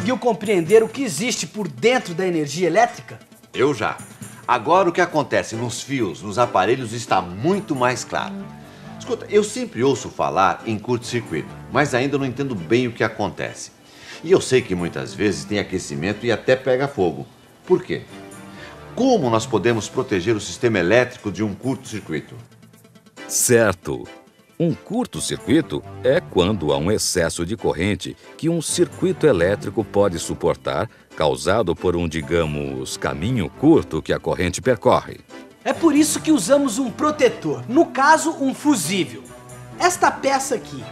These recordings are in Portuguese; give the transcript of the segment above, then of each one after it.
conseguiu compreender o que existe por dentro da energia elétrica? Eu já. Agora o que acontece nos fios, nos aparelhos, está muito mais claro. Escuta, eu sempre ouço falar em curto-circuito, mas ainda não entendo bem o que acontece. E eu sei que muitas vezes tem aquecimento e até pega fogo. Por quê? Como nós podemos proteger o sistema elétrico de um curto-circuito? Certo! Um curto-circuito é quando há um excesso de corrente que um circuito elétrico pode suportar, causado por um, digamos, caminho curto que a corrente percorre. É por isso que usamos um protetor, no caso, um fusível. Esta peça aqui,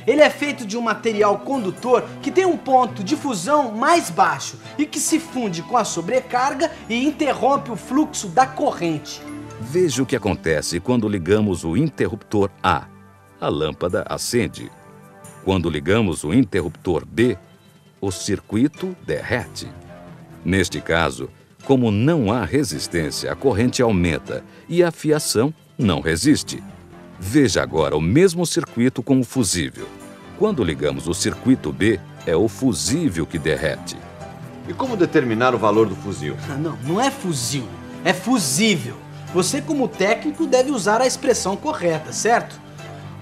ele é feito de um material condutor que tem um ponto de fusão mais baixo e que se funde com a sobrecarga e interrompe o fluxo da corrente. Veja o que acontece quando ligamos o interruptor A. A lâmpada acende. Quando ligamos o interruptor B, o circuito derrete. Neste caso, como não há resistência, a corrente aumenta e a fiação não resiste. Veja agora o mesmo circuito com o fusível. Quando ligamos o circuito B, é o fusível que derrete. E como determinar o valor do fusível? Não é fuzil, é fusível. Você, como técnico, deve usar a expressão correta, certo?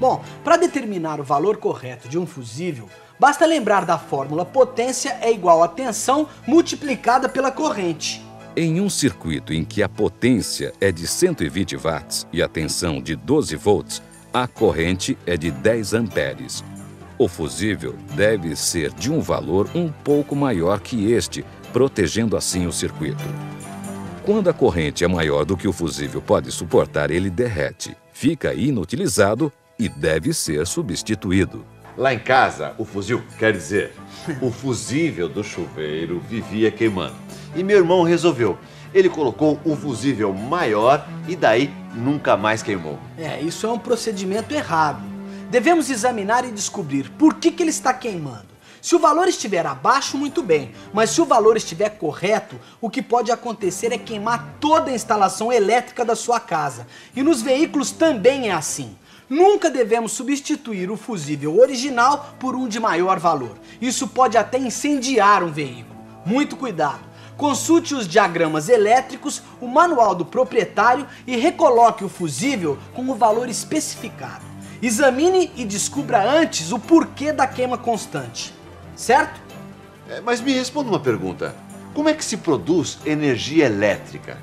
Bom, para determinar o valor correto de um fusível, basta lembrar da fórmula potência é igual a tensão multiplicada pela corrente. Em um circuito em que a potência é de 120 watts e a tensão de 12 volts, a corrente é de 10 amperes. O fusível deve ser de um valor um pouco maior que este, protegendo assim o circuito. Quando a corrente é maior do que o fusível pode suportar, ele derrete, fica inutilizado e deve ser substituído. Lá em casa, o fuzil, quer dizer, o fusível do chuveiro vivia queimando. E meu irmão resolveu. Ele colocou um fusível maior e daí nunca mais queimou. Isso é um procedimento errado. Devemos examinar e descobrir por que ele está queimando. Se o valor estiver abaixo, muito bem, mas se o valor estiver correto, o que pode acontecer é queimar toda a instalação elétrica da sua casa. E nos veículos também é assim. Nunca devemos substituir o fusível original por um de maior valor. Isso pode até incendiar um veículo. Muito cuidado. Consulte os diagramas elétricos, o manual do proprietário e recoloque o fusível com o valor especificado. Examine e descubra antes o porquê da queima constante. Certo? Mas me responda uma pergunta. Como é que se produz energia elétrica?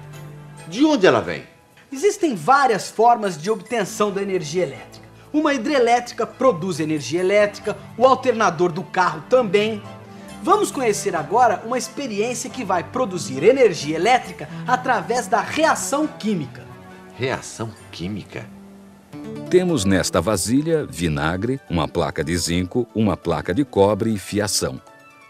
De onde ela vem? Existem várias formas de obtenção da energia elétrica. Uma hidrelétrica produz energia elétrica, o alternador do carro também. Vamos conhecer agora uma experiência que vai produzir energia elétrica através da reação química. Reação química? Temos nesta vasilha vinagre, uma placa de zinco, uma placa de cobre e fiação.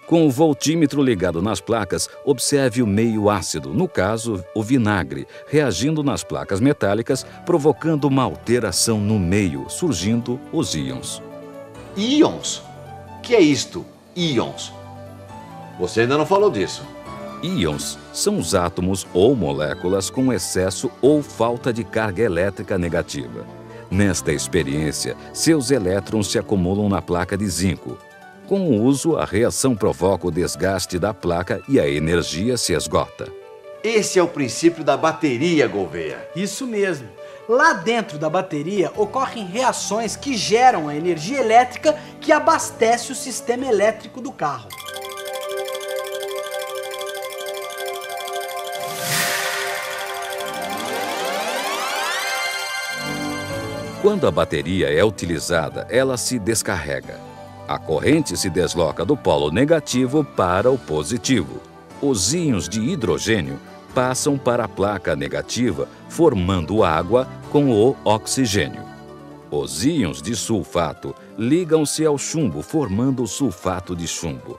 Com o voltímetro ligado nas placas, observe o meio ácido, no caso, o vinagre, reagindo nas placas metálicas, provocando uma alteração no meio, surgindo os íons. Íons? Que é isto, íons? Você ainda não falou disso. Íons são os átomos ou moléculas com excesso ou falta de carga elétrica negativa. Nesta experiência, seus elétrons se acumulam na placa de zinco. Com o uso, a reação provoca o desgaste da placa e a energia se esgota. Esse é o princípio da bateria, Gouveia. Isso mesmo. Lá dentro da bateria ocorrem reações que geram a energia elétrica que abastece o sistema elétrico do carro. Quando a bateria é utilizada, ela se descarrega. A corrente se desloca do polo negativo para o positivo. Os íons de hidrogênio passam para a placa negativa, formando água com o oxigênio. Os íons de sulfato ligam-se ao chumbo, formando o sulfato de chumbo.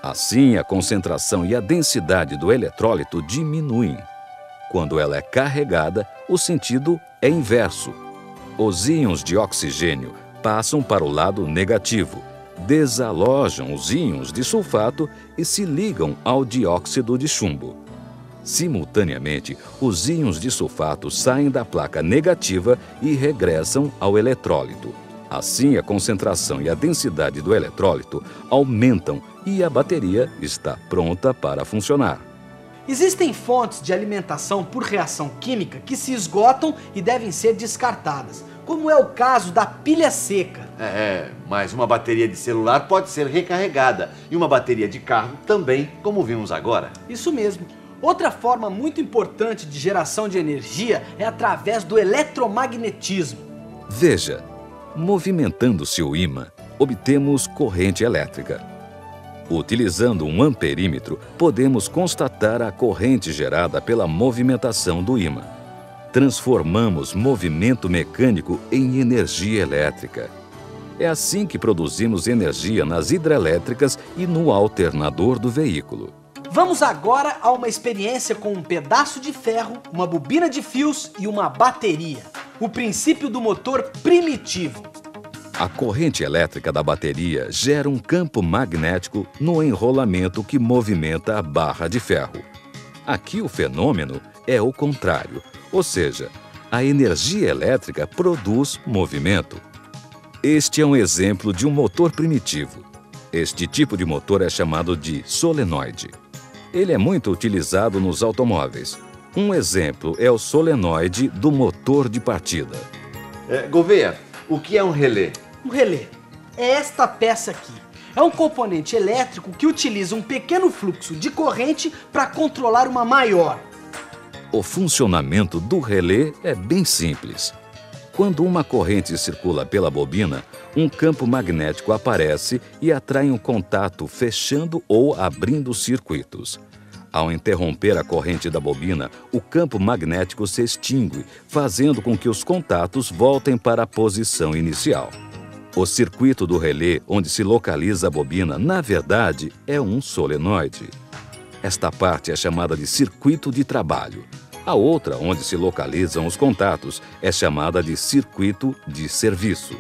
Assim, a concentração e a densidade do eletrólito diminuem. Quando ela é carregada, o sentido é inverso. Os íons de oxigênio passam para o lado negativo, desalojam os íons de sulfato e se ligam ao dióxido de chumbo. Simultaneamente, os íons de sulfato saem da placa negativa e regressam ao eletrólito. Assim, a concentração e a densidade do eletrólito aumentam e a bateria está pronta para funcionar. Existem fontes de alimentação por reação química que se esgotam e devem ser descartadas, como é o caso da pilha seca. Mas uma bateria de celular pode ser recarregada e uma bateria de carro também, como vimos agora. Isso mesmo. Outra forma muito importante de geração de energia é através do eletromagnetismo. Veja, movimentando-se o ímã, obtemos corrente elétrica. Utilizando um amperímetro, podemos constatar a corrente gerada pela movimentação do ímã. Transformamos movimento mecânico em energia elétrica. É assim que produzimos energia nas hidrelétricas e no alternador do veículo. Vamos agora a uma experiência com um pedaço de ferro, uma bobina de fios e uma bateria. O princípio do motor primitivo. A corrente elétrica da bateria gera um campo magnético no enrolamento que movimenta a barra de ferro. Aqui o fenômeno é o contrário, ou seja, a energia elétrica produz movimento. Este é um exemplo de um motor primitivo. Este tipo de motor é chamado de solenoide. Ele é muito utilizado nos automóveis. Um exemplo é o solenoide do motor de partida. Gouveia, o que é um relé? Um relé é esta peça aqui. É um componente elétrico que utiliza um pequeno fluxo de corrente para controlar uma maior. O funcionamento do relé é bem simples. Quando uma corrente circula pela bobina, um campo magnético aparece e atrai um contato fechando ou abrindo circuitos. Ao interromper a corrente da bobina, o campo magnético se extingue, fazendo com que os contatos voltem para a posição inicial. O circuito do relé, onde se localiza a bobina, na verdade, é um solenoide. Esta parte é chamada de circuito de trabalho. A outra, onde se localizam os contatos, é chamada de circuito de serviço.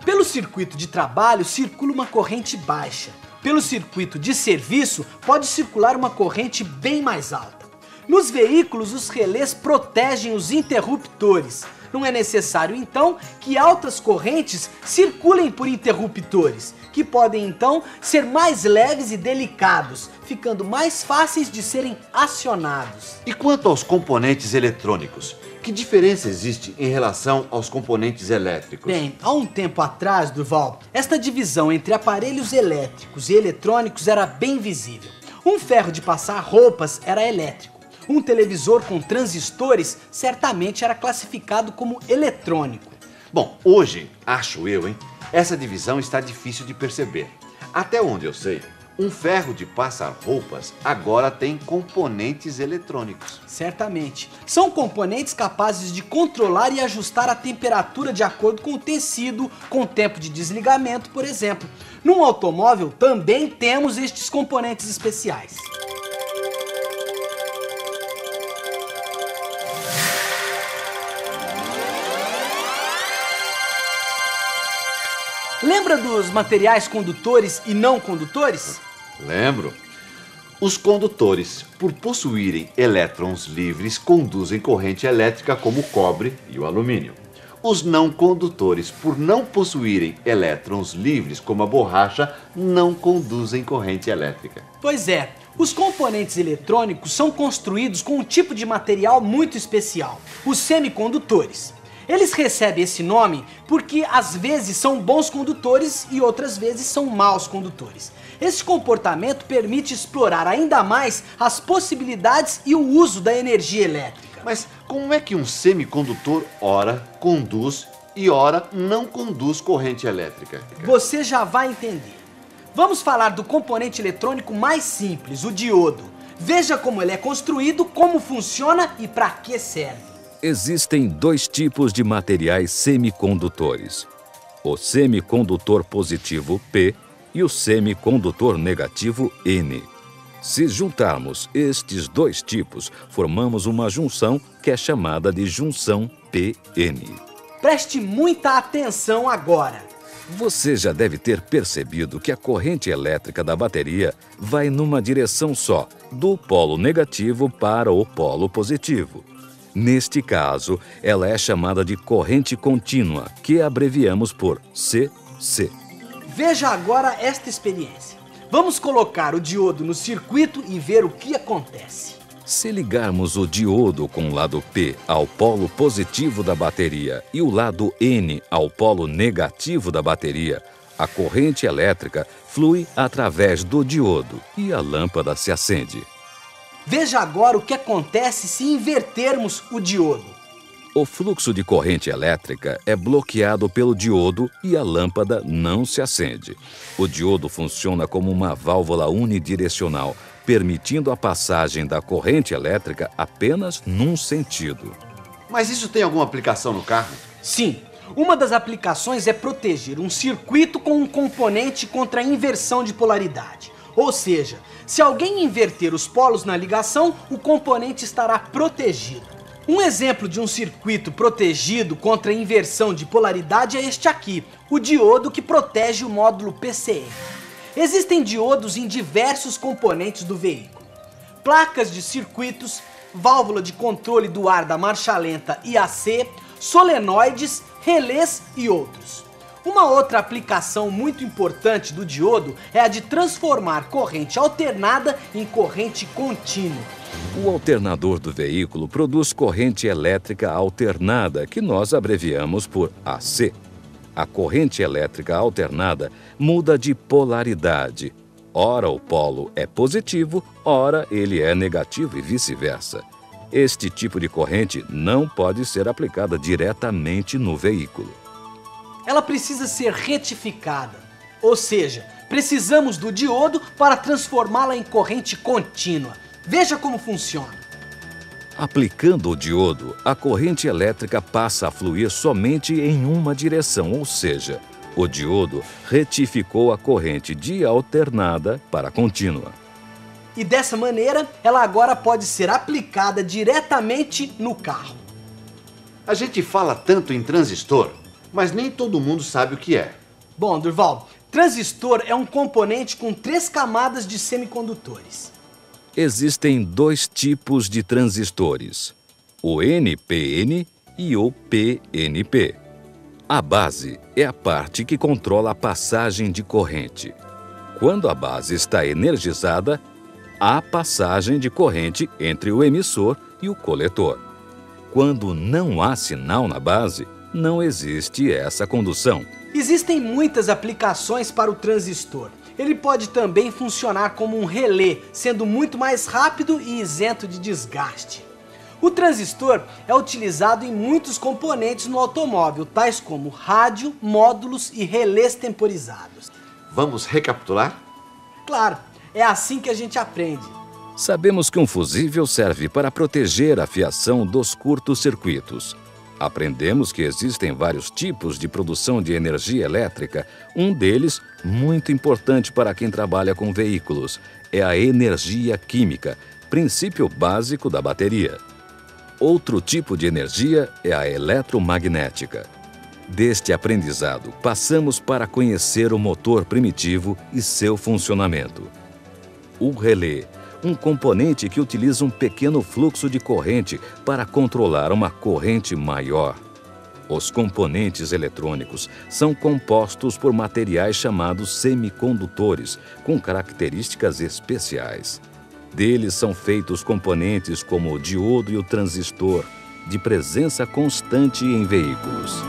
Pelo circuito de trabalho circula uma corrente baixa. Pelo circuito de serviço pode circular uma corrente bem mais alta. Nos veículos, os relés protegem os interruptores. Não é necessário, então, que altas correntes circulem por interruptores, que podem, então, ser mais leves e delicados, ficando mais fáceis de serem acionados. E quanto aos componentes eletrônicos? Que diferença existe em relação aos componentes elétricos? Bem, há um tempo atrás, Durval, esta divisão entre aparelhos elétricos e eletrônicos era bem visível. Um ferro de passar roupas era elétrico. Um televisor com transistores certamente era classificado como eletrônico. Bom, hoje, acho eu, essa divisão está difícil de perceber. Até onde eu sei, um ferro de passar roupas agora tem componentes eletrônicos. Certamente. São componentes capazes de controlar e ajustar a temperatura de acordo com o tecido, com o tempo de desligamento, por exemplo. Num automóvel também temos estes componentes especiais. Lembra dos materiais condutores e não condutores? Lembro. Os condutores, por possuírem elétrons livres, conduzem corrente elétrica como o cobre e o alumínio. Os não condutores, por não possuírem elétrons livres como a borracha, não conduzem corrente elétrica. Pois é, os componentes eletrônicos são construídos com um tipo de material muito especial, os semicondutores. Eles recebem esse nome porque às vezes são bons condutores e outras vezes são maus condutores. Esse comportamento permite explorar ainda mais as possibilidades e o uso da energia elétrica. Mas como é que um semicondutor ora conduz e ora não conduz corrente elétrica? Você já vai entender. Vamos falar do componente eletrônico mais simples, o diodo. Veja como ele é construído, como funciona e para que serve. Existem dois tipos de materiais semicondutores: o semicondutor positivo P e o semicondutor negativo N. Se juntarmos estes dois tipos, formamos uma junção que é chamada de junção PN. Preste muita atenção agora. Você já deve ter percebido que a corrente elétrica da bateria vai numa direção só, do polo negativo para o polo positivo. Neste caso, ela é chamada de corrente contínua, que abreviamos por CC. Veja agora esta experiência. Vamos colocar o diodo no circuito e ver o que acontece. Se ligarmos o diodo com o lado P ao polo positivo da bateria e o lado N ao polo negativo da bateria, a corrente elétrica flui através do diodo e a lâmpada se acende. Veja agora o que acontece se invertermos o diodo. O fluxo de corrente elétrica é bloqueado pelo diodo e a lâmpada não se acende. O diodo funciona como uma válvula unidirecional, permitindo a passagem da corrente elétrica apenas num sentido. Mas isso tem alguma aplicação no carro? Sim, uma das aplicações é proteger um circuito com um componente contra a inversão de polaridade. Ou seja, se alguém inverter os polos na ligação, o componente estará protegido. Um exemplo de um circuito protegido contra a inversão de polaridade é este aqui, o diodo que protege o módulo PCM. Existem diodos em diversos componentes do veículo. Placas de circuitos, válvula de controle do ar da marcha lenta IAC, solenoides, relés e outros. Uma outra aplicação muito importante do diodo é a de transformar corrente alternada em corrente contínua. O alternador do veículo produz corrente elétrica alternada, que nós abreviamos por AC. A corrente elétrica alternada muda de polaridade. Ora o polo é positivo, ora ele é negativo e vice-versa. Este tipo de corrente não pode ser aplicada diretamente no veículo. Ela precisa ser retificada, ou seja, precisamos do diodo para transformá-la em corrente contínua. Veja como funciona. Aplicando o diodo, a corrente elétrica passa a fluir somente em uma direção, ou seja, o diodo retificou a corrente de alternada para contínua. E dessa maneira, ela agora pode ser aplicada diretamente no carro. A gente fala tanto em transistor, mas nem todo mundo sabe o que é. Bom, Durval, transistor é um componente com 3 camadas de semicondutores. Existem 2 tipos de transistores, o NPN e o PNP. A base é a parte que controla a passagem de corrente. Quando a base está energizada, há passagem de corrente entre o emissor e o coletor. Quando não há sinal na base, não existe essa condução. Existem muitas aplicações para o transistor. Ele pode também funcionar como um relé, sendo muito mais rápido e isento de desgaste. O transistor é utilizado em muitos componentes no automóvel, tais como rádio, módulos e relés temporizados. Vamos recapitular? Claro, é assim que a gente aprende. Sabemos que um fusível serve para proteger a fiação dos curtos-circuitos. Aprendemos que existem vários tipos de produção de energia elétrica. Um deles, muito importante para quem trabalha com veículos, é a energia química, princípio básico da bateria. Outro tipo de energia é a eletromagnética. Deste aprendizado, passamos para conhecer o motor primitivo e seu funcionamento. O relé, um componente que utiliza um pequeno fluxo de corrente para controlar uma corrente maior. Os componentes eletrônicos são compostos por materiais chamados semicondutores, com características especiais. Deles são feitos componentes como o diodo e o transistor, de presença constante em veículos.